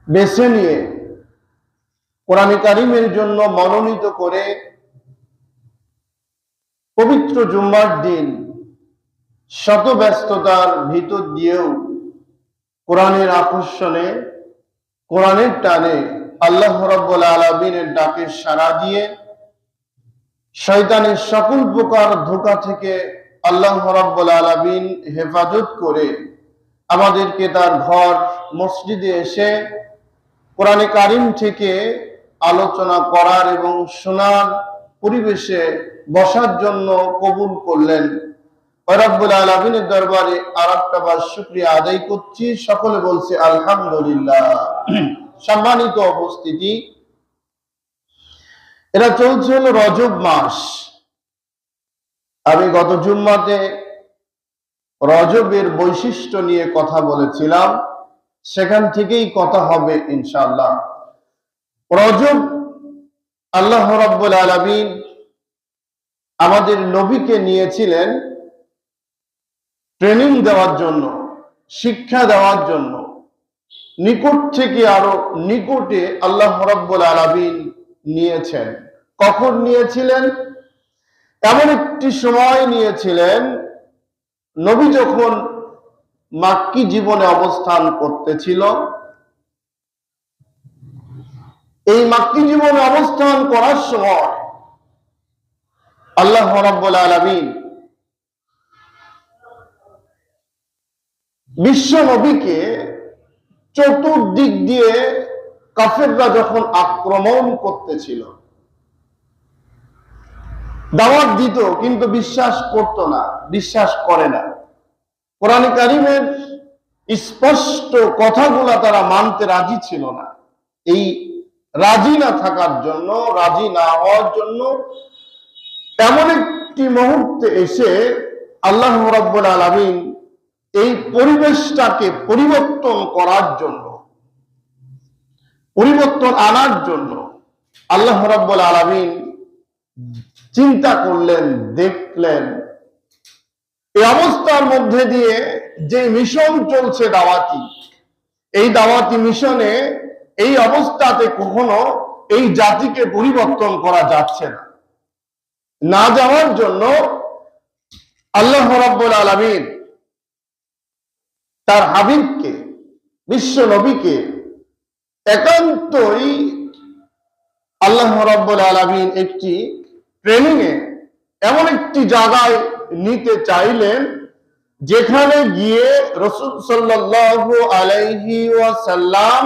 বেছে নিয়ে কোরআনে কারিমের জন্য মনোনীত করে পবিত্র জুম্মার দিন শত ব্যস্ততার ভিতর দিয়েও কোরআনের আকর্ষণে, কোরআনের টানে আল্লাহ রাব্বুল আলামিনের ডাকে সাড়া দিয়ে শয়তানের সকল প্রকার ধোঁকা থেকে আল্লাহ রাব্বুল আলামিন হেফাজত করে আমাদেরকে তার ঘর মসজিদে এসে কোরআনে কারিম থেকে আলোচনা করার এবং শোনার পরিবেশে বসার জন্য কবুল করলেন। রব্বুল আলামিনের দরবারে আরেকটা বার শুকরিয়া আদায় করছি, সকলে বলছে আলহামদুলিল্লাহ। সম্মানিত উপস্থিতি, এটা চলছে হলো রজব মাস। আমি গত জুম্মাতে রজবের বৈশিষ্ট্য নিয়ে কথা বলেছিলাম, সেখান থেকেই কথা হবে ইনশাআল্লাহ। রজব আল্লাহ রাব্বুল আলামিন আমাদের নবীকে নিয়েছিলেন ট্রেনিং দেওয়ার জন্য, শিক্ষা দেওয়ার জন্য। নিকট থেকে আরো নিকটে আল্লাহ রাব্বুল আলামিন নিয়েছেন। কখন নিয়েছিলেন? এমন একটি সময় নিয়েছিলেন, নবী যখন মাক্কি জীবনে অবস্থান করতেছিল। এই মাক্কি জীবনে অবস্থান করার সময় আল্লাহ রাব্বুল আলামিন বিশ্ব নবীকে চতুর্দিক দিয়ে কাফেররা যখন আক্রমণ করতেছিল, দাওয়াত দিত কিন্তু বিশ্বাস করত না, বিশ্বাস করে না। কোরআনে কারিমের স্পষ্ট কথাগুলা তারা মানতে রাজি ছিল না। এই রাজি না থাকার জন্য, রাজি না হওয়ার জন্য এমন একটি মুহূর্তে এসে আল্লাহ রাব্বুল আলামিন এই পরিবেশটাকে পরিবর্তন করার জন্য, পরিবর্তন আনার জন্য আল্লাহ রাব্বুল আলামিন চিন্তা করলেন, দেখলেন এই অবস্থার মধ্যে দিয়ে যে মিশন চলছে দাওয়াতি, এই দাওয়াতি মিশনে এই অবস্থাতে কখনো এই জাতিকে পরিবর্তন করা যাচ্ছে না। না যাওয়ার জন্য আল্লাহ রাব্বুল আলামিন তার হাবিবকে, বিশ্ব নবীকে একান্তই আল্লাহ রাব্বুল আলামিন একটি ট্রেনিং এ এমন একটি জায়গায় নিতে চাইলেন, যেখানে গিয়ে রাসূল সাল্লাল্লাহু আলাইহি ওয়াসাল্লাম